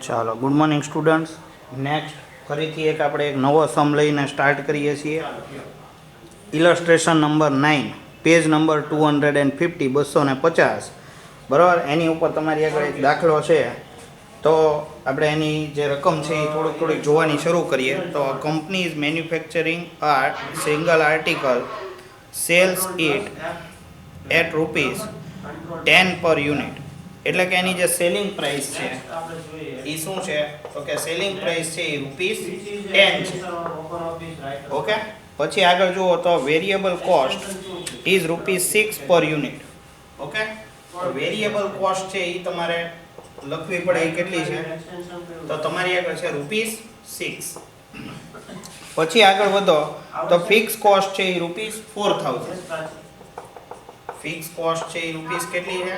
ચાલો good morning students. Next ફરીથી આપણે એક નવો સમ લઈને સ્ટાર્ટ કરીએ છીએ. ઇલસ્ટ્રેશન નંબર 9, પેજ નંબર 250, 250. બરાબર, એની ઉપર તમારી આગળ એક દાખલો છે. તો આપણે એની જે રકમ છે એ થોડીક જોવાની શરૂ કરીએ. તો company is manufacturing single article, sales it at ₹10 per unit. એટલે કે એની જે સેલિંગ પ્રાઇસ છે એ શું છે? તો કે સેલિંગ પ્રાઇસ છે એ ₹10 છે. ઓકે, પછી આગળ જુઓ તો વેરિયેબલ કોસ્ટ ઇઝ ₹6 પર યુનિટ. ઓકે, તો વેરિયેબલ કોસ્ટ છે એ તમારે લખવી પડે. એ કેટલી છે? તો તમારી આગળ છે ₹6. પછી આગળ વધો તો ફિક્સ કોસ્ટ છે એ ₹4000. ફિક્સ કોસ્ટ છે એ રૂપીસ કેટલી છે?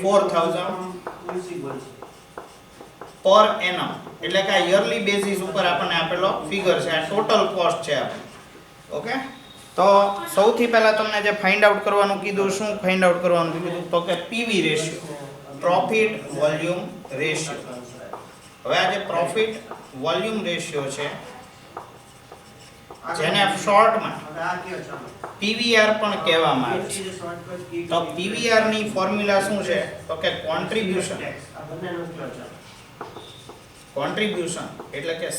₹4000 પર એનમ. એટલે કે આ યરલી બેઝિસ ઉપર આપણને આપેલો ફિગર છે. આ ટોટલ કોસ્ટ છે આપણે. ઓકે, તો સૌથી પહેલા તમને જે ફાઇન્ડ આઉટ કરવાનું કીધું, શું ફાઇન્ડ આઉટ કરવાનું કીધું? તો કે PV ratio, profit volume ratio. હવે આ જે પ્રોફિટ વોલ્યુમ રેશિયો છે, જેને શોર્ટમાં પીવીઆર પણ કહેવામાં આવે છે. તો પીવીઆર ની ફોર્મ્યુલા શું છે? તો કે કોન્ટ્રીબ્યુશન એટલે કે C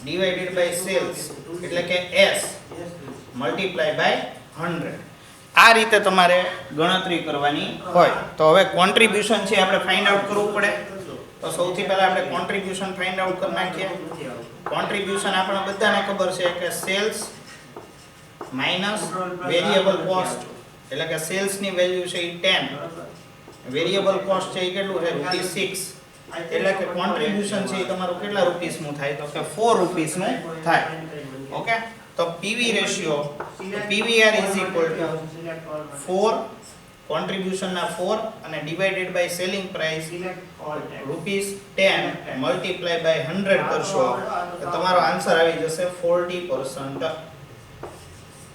ડિવાઇડેડ બાય સેલ્સ એટલે કે S મલ્ટીપ્લાય બાય 100. આ રીતે તમારે ગણતરી કરવાની હોય. તો હવે કોન્ટ્રીબ્યુશન છે આપણે ફાઇન્ડ આઉટ કરવું પડે. તો સૌથી પહેલા આપણે કોન્ટ્રીબ્યુશન ફાઇન્ડ આઉટ કરી નાખીએ. કોન્ટ્રીબ્યુશન આપણે બધાને ખબર છે કે સેલ્સ માઈનસ વેરિયેબલ કોસ્ટ. એટલે કે સેલ્સ ની વેલ્યુ છે એ 10, વેરિયેબલ કોસ્ટ છે એ કેટલું છે? ₹6. એટલે કે કોન્ટ્રીબ્યુશન છે એ તમારું કેટલા રૂપીસનું થાય? તો કે ₹4 નું થાય. ઓકે, તો PV ratio PVR is equal to 4, contribution ના 4 અને divided by selling price ₹10 multiply by 100 કરશો તો તમારો આન્સર આવી જશે 40%.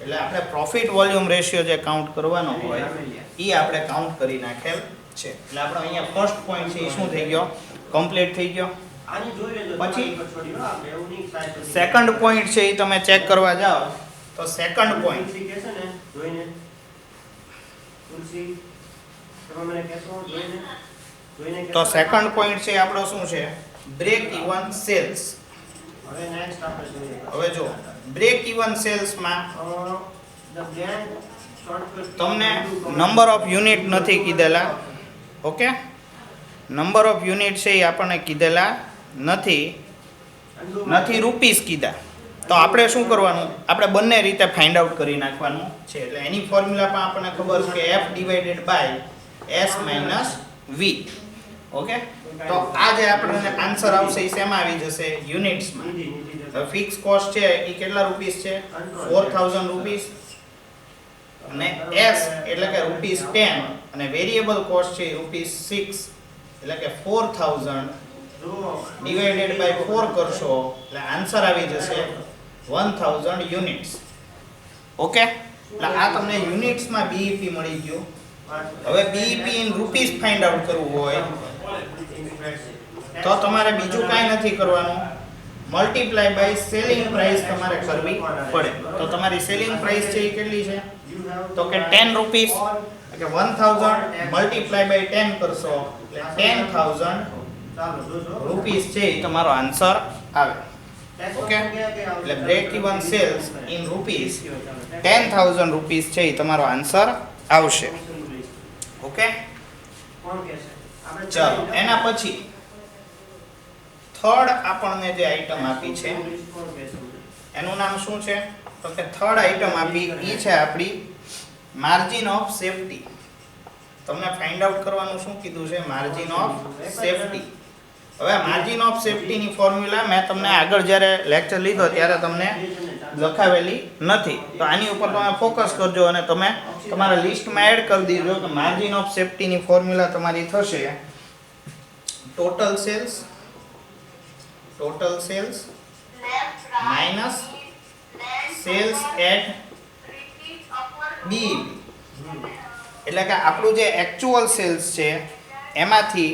એટલે આપણે પ્રોફિટ વોલ્યુમ રેશિયો જે કાઉન્ટ કરવાનો હોય એ આપણે કાઉન્ટ કરી નાખેલ છે. એટલે આપણો અહીંયા ફર્સ્ટ પોઈન્ટ છે એ શું થઈ ગયો? કમ્પ્લીટ થઈ ગયો. પછી સેકન્ડ પોઈન્ટ છે એ તમે ચેક કરવા જાઓ તો સેકન્ડ પોઈન્ટ છે આપણો શું છે? Break even sales. હવે જો બ્રેક ઇવન સેલ્સમાં તમને નંબર ઓફ યુનિટ નથી કીધેલા. ઓકે, નંબર ઓફ યુનિટ છે એ આપણને કીધેલા નથી રૂપીસ કીધા. તો આપણે શું કરવાનું? આપણે બંને રીતે ફાઇન્ડ આઉટ કરી નાખવાનું છે. એટલે એની ફોર્મ્યુલા પણ આપણને ખબર છે કે F divided by S minus V. Okay, તો આ જે આપણને આન્સર આવશે એ શેમાં આવી જશે? યુનિટ્સમાં. હવે ફિક્સ કોસ્ટ છે એ કેટલા રૂપીસ છે? ₹4000. અને S એટલે કે ₹10 અને વેરિયેબલ કોસ્ટ છે ₹6. એટલે કે 4000 ડિવાઇડેડ બાય 4 કરશો એટલે આન્સર આવી જશે 1000 યુનિટ્સ. ઓકે, એટલે આ તમને યુનિટ્સમાં BEP મળી ગયું. હવે BEP in rupees find out કરવું હોય તો તમારે બીજું કાંઈ નથી કરવાનું, મલ્ટીપ્લાય બાય સેલિંગ પ્રાઇસ તમારે કરવી પડે. તો તમારી સેલિંગ પ્રાઇસ છે એ કેટલી છે? તો કે ₹10. એટલે કે 1000 મલ્ટીપ્લાય બાય 10 કરશો એટલે ₹10,000 છે એ તમારો આન્સર આવે. ઓકે, એટલે break even sales in rupees ₹10,000 છે એ તમારો આન્સર આવશે. ઓકે, ચાલો એના પછી થર્ડ આપણને જે આઈટમ આપી છે એનું નામ શું છે? તો કે થર્ડ આઈટમ આપી એ છે આપણી માર્જિન ઓફ સેફટી. તમને ફાઇન્ડ આઉટ કરવાનું શું કીધું છે? Margin of safety. હવે માર્જિન ઓફ સેફટી ની ફોર્મ્યુલા મેં તમને આગળ જ્યારે લેક્ચર લીધો ત્યારે તમને લખાવેલી નથી. તો આની ઉપર તમે ફોકસ કરજો અને તમે તમારા લિસ્ટમાં એડ કરી દીજો કે માર્જિન ઓફ સેફટી ની ફોર્મ્યુલા તમારી થશે total sales minus sales at BEP. એટલે કે આપણું જે એક્ચ્યુઅલ સેલ્સ છે એમાંથી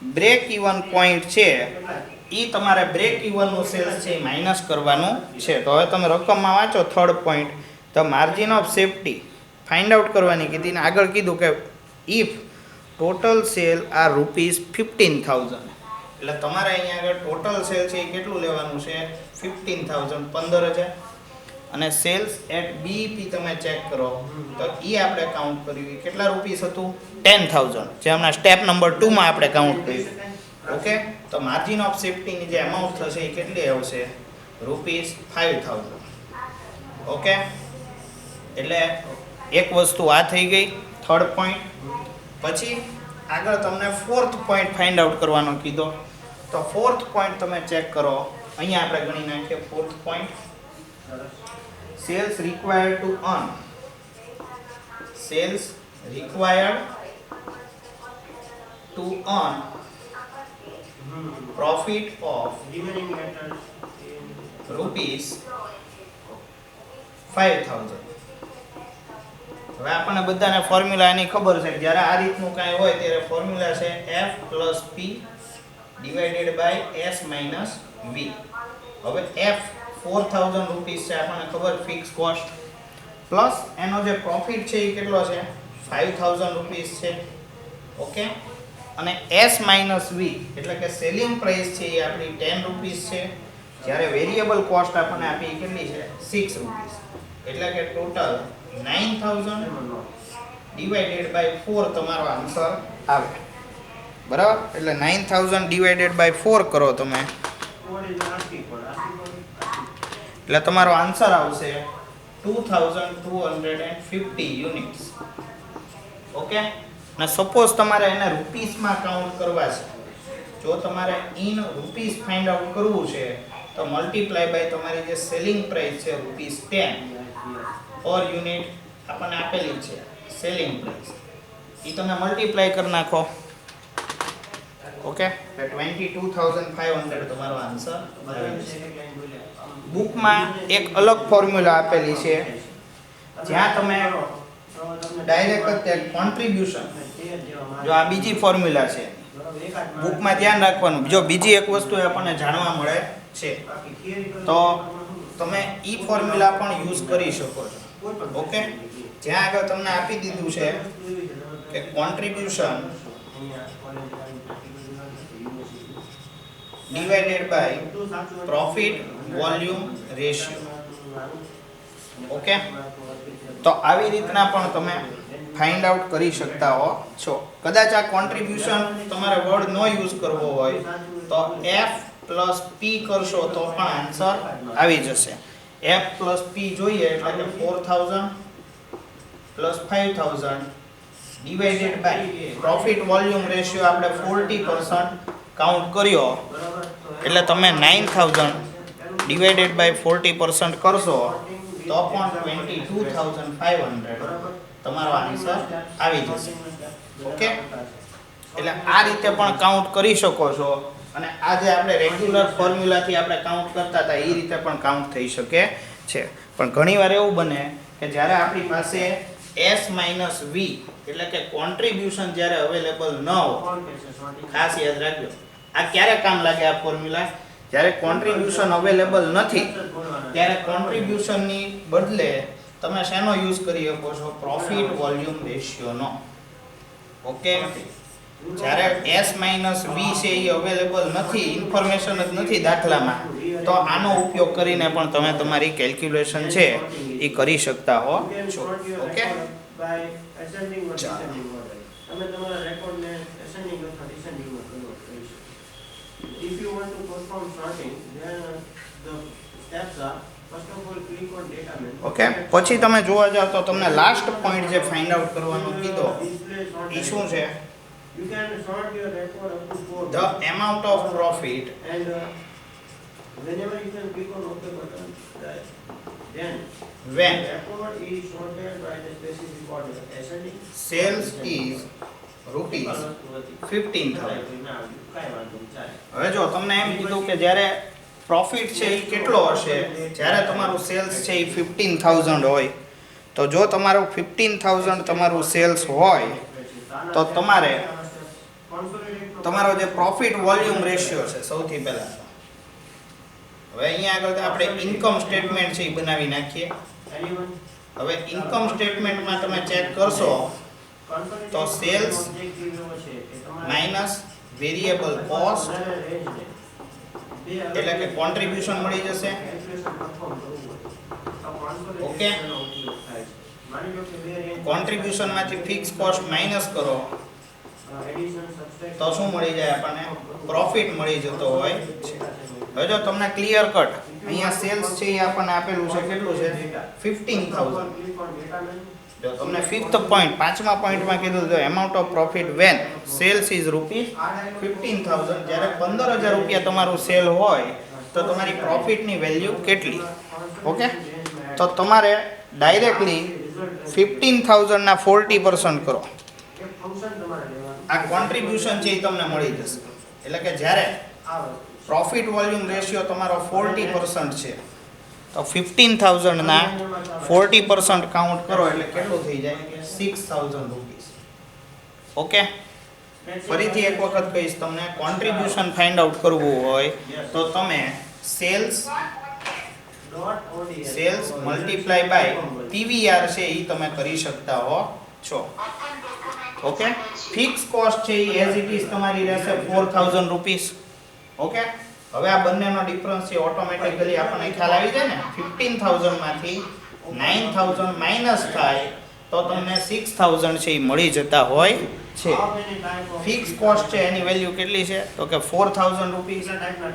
બ્રેક ઇવન પોઈન્ટ છે એ તમારે બ્રેક ઇવનનું સેલ્સ છે એ માઇનસ કરવાનું છે. તો હવે તમે રકમમાં વાંચો third point, the margin of safety find out કરવાની કીધી ને આગળ કીધું કે ઇફ ટોટલ સેલ આર ₹15,000 એટલે તમારે અહીંયા આગળ ટોટલ સેલ છે એ કેટલું લેવાનું છે 15,000 15,000 અને સેલ્સ એટ બીઈપી તમે ચેક કરો તો એ આપણે કાઉન્ટ કર્યું કેટલા રૂપીસ હતું 10,000 જે હમણાં સ્ટેપ નંબર 2 માં આપણે કાઉન્ટ કર્યું. ઓકે, તો માર્જિન ઓફ સેફ્ટીની જે અમાઉન્ટ થશે એ કેટલી આવશે ₹5,000. ઓકે, એટલે એક વસ્તુ આ થઈ ગઈ થર્ડ પોઈન્ટ. પછી આગળ તમને ફોર્થ પોઈન્ટ ફાઇન્ડ આઉટ કરવાનો કીધો તો ફોર્થ પોઈન્ટ તમે ચેક કરો. અહીંયા આપણે ગણી નાખીએ fourth point, sales required to earn profit of ₹5,000. હવે આપણને બધાને ફોર્મ્યુલા એની ખબર છે. જ્યારે આ રીતનું કાંઈ હોય ત્યારે ફોર્મ્યુલા છે F + P divided by S - V. હવે F 4,000 રૂપીસ છે આપણને ખબર ફિક્સ કોસ્ટ, પ્લસ એનો જે પ્રોફિટ છે એ કેટલો છે 5,000 રૂપીસ છે. ઓકે, અને S - V એટલે કે સેલિંગ પ્રાઇસ છે એ આપણી 10 રૂપીસ છે, જ્યારે વેરિયેબલ કોસ્ટ આપણને આપી કેટલી છે 6 રૂપીસ. એટલે કે ટોટલ 9,000 ડિવાઇડેડ બાય 4 તમારો આન્સર આવે. બરાબર, એટલે 9,000 ડિવાઇડેડ બાય 4 કરો તમે એટલે તમારો આન્સર આવશે 2,250 યુનિટ્સ. ઓકે, અને સપોઝ તમારે એને રૂપીસમાં કાઉન્ટ કરવા છે, જો તમારે ઇન રૂપીસ ફાઇન્ડ આઉટ કરવું છે તો મલ્ટીપ્લાય બાય તમારી જે સેલિંગ પ્રાઇસ છે ₹10 પર યુનિટ આપણને આપેલી છે સેલિંગ પ્રાઇસ, એ તમે મલ્ટીપ્લાય કરી નાખો. ઓકે, 22,500 તમારો આન્સર આવી જશે. બુકમાં એક અલગ ફોર્મ્યુલા આપેલી છે જ્યાં તમે ડાયરેક્ટ જ કોન્ટ્રીબ્યુશન, જો આ બીજી ફોર્મ્યુલા છે બુકમાં ધ્યાન રાખવાનું. જો બીજી એક વસ્તુ આપણને જાણવા મળે છે તો તમે ઈ ફોર્મ્યુલા પણ યુઝ કરી શકો છો. ઓકે, જ્યાં આગળ તમને આપી દીધું છે કે contribution divided by profit volume ratio. Okay, તો આવી રીતના પણ તમે ફાઇન્ડ આઉટ કરી શકતા હો છો. કદાચ આ કોન્ટ્રીબ્યુશન તમારે વર્ડ નો યુઝ કરવો હોય તો F + P કરશો તો પણ આન્સર આવી જશે. F + P જોઈએ એટલે કે 4,000 + 5,000 divided by profit volume ratio આપણે 40% કાઉન્ટ કર્યો એટલે તમે 9,000 ડિવાઇડેડ બાય 40% કરશો તો પણ 22,500 તમારો આન્સર આવી જશે. ઓકે, એટલે આ રીતે પણ કાઉન્ટ કરી શકો છો અને આ જે આપણે રેગ્યુલર ફોર્મ્યુલાથી આપણે કાઉન્ટ કરતા હતા એ રીતે પણ કાઉન્ટ થઈ શકે છે. પણ ઘણીવાર એવું બને કે જ્યારે આપણી પાસે S - V એટલે કે કોન્ટ્રીબ્યુશન જ્યારે અવેલેબલ ન હોય, ખાસ યાદ રાખજો આ ક્યારે કામ લાગે આ ફોર્મ્યુલા, જ્યારે કોન્ટ્રીબ્યુશન અવેલેબલ નથી ત્યારે કોન્ટ્રીબ્યુશનની બદલે તમે શેનો યુઝ કરી શકો છો પ્રોફિટ વોલ્યુમ રેશિયોનો. ઓકે, જ્યારે S - V છે એ અવેલેબલ નથી, ઇન્ફોર્મેશન જ નથી દાખલામાં, તો આનો ઉપયોગ કરીને પણ તમે તમારી કેલ્ક્યુલેશન છે એ કરી શકતા હો છો. ઓકે, તમે તમારા રેકોર્ડને એસેન્ડિંગ અથવા ડિસેન્ડિંગમાં કન્વર્ટ કરી શકો. If you want to perform sorting, then the steps are first of all click on data menu. Okay, પછી તમે જોવા જાવ તો તમને લાસ્ટ પોઈન્ટ જે ફાઇન્ડ આઉટ કરવાનો કીધો એ શું છે? You can sort your record up to 4. The amount of profit And whenever you can click on OK button, then when the record is sorted by the specific order. Ascending sales is ₹15,000. હવે જો તમને એમ કીધું કે જ્યારે profit છે એ કેટલો હશે, જ્યારે તમારું સેલ્સ છે એ 15,000 હોય, તો જો તમારું 15,000 તમારું સેલ્સ હોય તો તમારે તમારો જે પ્રોફિટ વોલ્યુમ રેશિયો છે સૌથી પહેલા. હવે અહીંયા આગળ તો આપણે ઇન્કમ સ્ટેટમેન્ટ છે એ બનાવી નાખીએ. Anyone? હવે ઇન્કમ સ્ટેટમેન્ટમાં તમે ચેક કરશો તો sales માઇનસ વેરિયેબલ કોસ્ટ એટલે કે કોન્ટ્રીબ્યુશન મળી જશે. ઓકે, કોન્ટ્રીબ્યુશન માંથી ફિક્સ કોસ્ટ માઇનસ કરો તો શું મળી જાય આપણને? પ્રોફિટ મળી જતો હોય છે. હવે જો તમને ક્લિયર કટ અહીંયા સેલ્સ છે એ આપણને આપેલું છે, કેટલું છે? 15,000. જો તમને ફિફ્થ પોઈન્ટ, પાંચમા પોઈન્ટમાં કીધું તો amount of profit when sales is ₹15,000. જ્યારે 15,000 રૂપિયા તમારું સેલ હોય તો તમારી પ્રોફિટની વેલ્યુ કેટલી? ઓકે, તો તમારે ડાયરેક્ટલી 15,000 ના 40% કરો. આ કોન્ટ્રીબ્યુશન છે એ તમને મળી જશે. એટલે કે જ્યારે પ્રોફિટ વોલ્યુમ રેશિયો તમારો 40% છે તો 15,000 ના 40% કાઉન્ટ કરો એટલે કેટલું થઈ જાય? 6,000 રૂપીસ. ઓકે, ફરીથી એક વખત કહીશ તમને, કોન્ટ્રીબ્યુશન ફાઇન્ડ આઉટ કરવું હોય તો તમે સેલ્સ મલ્ટીપ્લાય બાય પીવીઆર છે એ તમે કરી શકતા હો છો. ઓકે, ફિક્સ કોસ્ટ છે એ એઝ ઇટ ઇઝ તમારી રહેશે 4,000 રૂપીસ. ઓકે, હવે આ બંનેનો ડિફરન્સ છે ઓટોમેટિકલી આપણને ખ્યાલ આવી જાય ને. 15,000 માંથી 9,000 માઇનસ થાય તો તમને 6,000 છે એ મળી જતા હોય છે. ફિક્સ કોસ્ટ છે એની વેલ્યુ કેટલી છે? તો કે 4,000 રૂપીસ.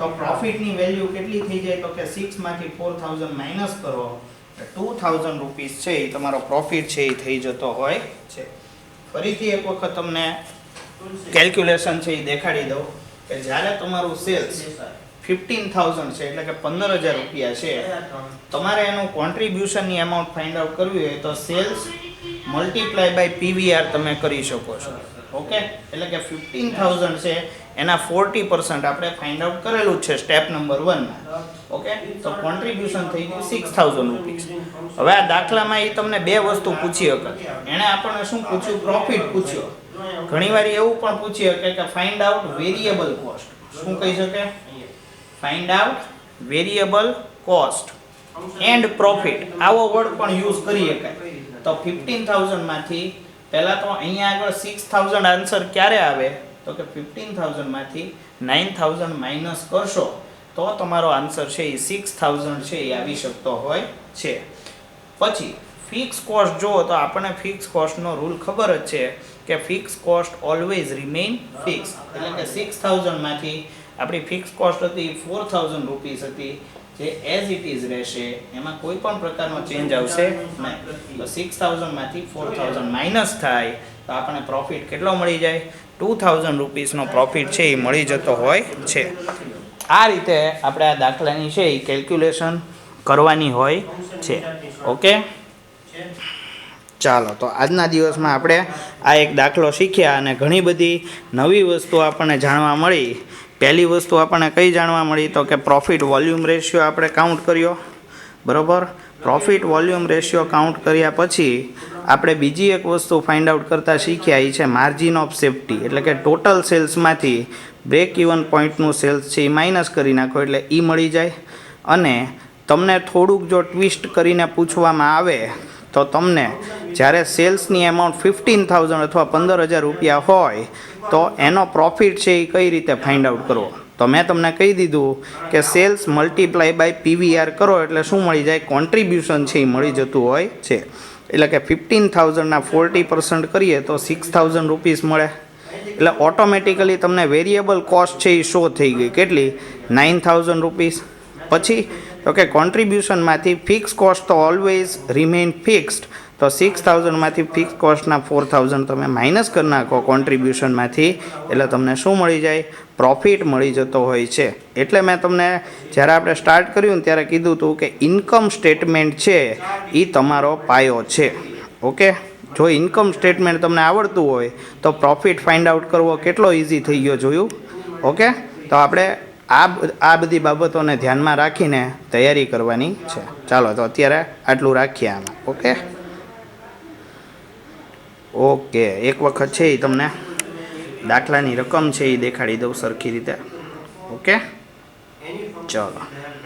તો પ્રોફિટની વેલ્યુ કેટલી થઈ જાય? તો કે 6 માંથી 4,000 માઇનસ કરો 2,000 રૂપીસ છે એ તમારો પ્રોફિટ છે એ થઈ જતો હોય છે. ફરીથી એક વખત તમને કેલ્ક્યુલેશન છે એ દેખાડી દઉં કે જ્યારે તમારું સેલ્સ 15,000 છે એટલે કે 15,000 રૂપિયા છે, તમારે એનું કોન્ટ્રીબ્યુશનની અમાઉન્ટ ફાઇન્ડ આઉટ કરવી હોય તો સેલ્સ મલ્ટીપ્લાય બાય પીવીઆર તમે કરી શકો છો. ઓકે, એટલે કે 15,000 છે એના 40% આપણે ફાઇન્ડ આઉટ કરેલું છે સ્ટેપ નંબર 1 માં. ઓકે, તો કોન્ટ્રીબ્યુશન થઈ ગયું 6,000 રૂપીસ. હવે આ દાખલામાં એ તમને બે વસ્તુ પૂછી શકે. એણે આપણને શું પૂછ્યું? પ્રોફિટ પૂછ્યો. ઘણીવાર એવું પણ પૂછી શકે કે ફાઇન્ડ આઉટ વેરિયેબલ કોસ્ટ. શું કહી શકે? Find out variable cost and profit, આવો વર્ડ પણ યુઝ કરી શકાય. તો 15,000 માંથી પહેલા તો અહીંયા આગળ 6,000 આન્સર ક્યારે આવે? તો કે 15,000 માંથી 9,000 માઇનસ કરશો તો તમારો આન્સર છે એ 6,000 છે એ આવી શકતો હોય છે. પછી ફિક્સ કોસ્ટ જુઓ તો આપણને ફિક્સ કોસ્ટનો રૂલ ખબર જ છે કે fix cost always remain fix. એટલે કે 6,000 માંથી આપણી ફિક્સ કોસ્ટ હતી 4,000 રૂપીસ હતી, જે એઝ ઇટ ઇઝ રહેશે, એમાં કોઈ પણ પ્રકારનો ચેન્જ આવશે નહીં. તો 6,000 માંથી 4,000 માઇનસ થાય તો આપણને પ્રોફિટ કેટલો મળી જાય? 2,000 રૂપીસનો પ્રોફિટ છે એ મળી જતો હોય છે. આ રીતે આપણે આ દાખલાની છે એ કેલ્ક્યુલેશન કરવાની હોય છે. ઓકે, ચાલો તો આજના દિવસમાં આપણે આ એક દાખલો શીખ્યા અને ઘણી બધી નવી વસ્તુ આપણને જાણવા મળી. પહેલી વસ્તુ આપણને કઈ જાણવા મળી? તો કે પ્રોફિટ વોલ્યુમ રેશિયો આપણે કાઉન્ટ કર્યો. બરાબર, પ્રોફિટ વોલ્યુમ રેશિયો કાઉન્ટ કર્યા પછી આપણે બીજી એક વસ્તુ ફાઇન્ડ આઉટ કરતાં શીખ્યા એ છે માર્જિન ઓફ સેફ્ટી. એટલે કે ટોટલ સેલ્સમાંથી બ્રેક ઇવન પોઈન્ટનું સેલ્સ છે એ માઇનસ કરી નાખો એટલે એ મળી જાય. અને તમને થોડુંક જો ટ્વિસ્ટ કરીને પૂછવામાં આવે તો તમને જ્યારે સેલ્સની એમાઉન્ટ 15,000 અથવા 15,000 રૂપિયા હોય તો એનો પ્રોફિટ છે એ કઈ રીતે ફાઇન્ડ આઉટ કરવો? તો મેં તમને કહી દીધું કે સેલ્સ મલ્ટીપ્લાય બાય પીવીઆર કરો એટલે શું મળી જાય? કોન્ટ્રીબ્યુશન છે એ મળી જતું હોય છે. એટલે કે 15,000 ના 40% કરીએ તો 6,000 રૂપીસ મળે. એટલે ઓટોમેટિકલી તમને વેરિયેબલ કોસ્ટ છે એ શો થઈ ગઈ. કેટલી? 9,000 રૂપીસ. પછી તો કે કોન્ટ્રીબ્યુશનમાંથી ફિક્સ કોસ્ટ તો ઓલવેઝ રિમેઇન ફિક્સ્ડ, તો 6,000 માંથી ફિક્સ કોસ્ટના 4,000 તમે માઇનસ કરી નાખો કોન્ટ્રીબ્યુશનમાંથી એટલે તમને શું મળી જાય? પ્રોફિટ મળી જતો હોય છે. એટલે મેં તમને જ્યારે આપણે સ્ટાર્ટ કર્યું ને ત્યારે કીધું હતું કે ઇન્કમ સ્ટેટમેન્ટ છે એ તમારો પાયો છે. ઓકે, જો ઇન્કમ સ્ટેટમેન્ટ તમને આવડતું હોય તો પ્રોફિટ ફાઇન્ડ આઉટ કરવો કેટલો ઇઝી થઈ ગયો જોયું. ઓકે, તો આપણે આ બધી બાબતોને ધ્યાનમાં રાખીને તૈયારી કરવાની છે. ચાલો તો અત્યારે આટલું રાખીએ આમાં. ઓકે, એક વખત છે એ તમને દાખલાની રકમ છે એ દેખાડી દઉં સરખી રીતે. ઓકે, any function ચલો. there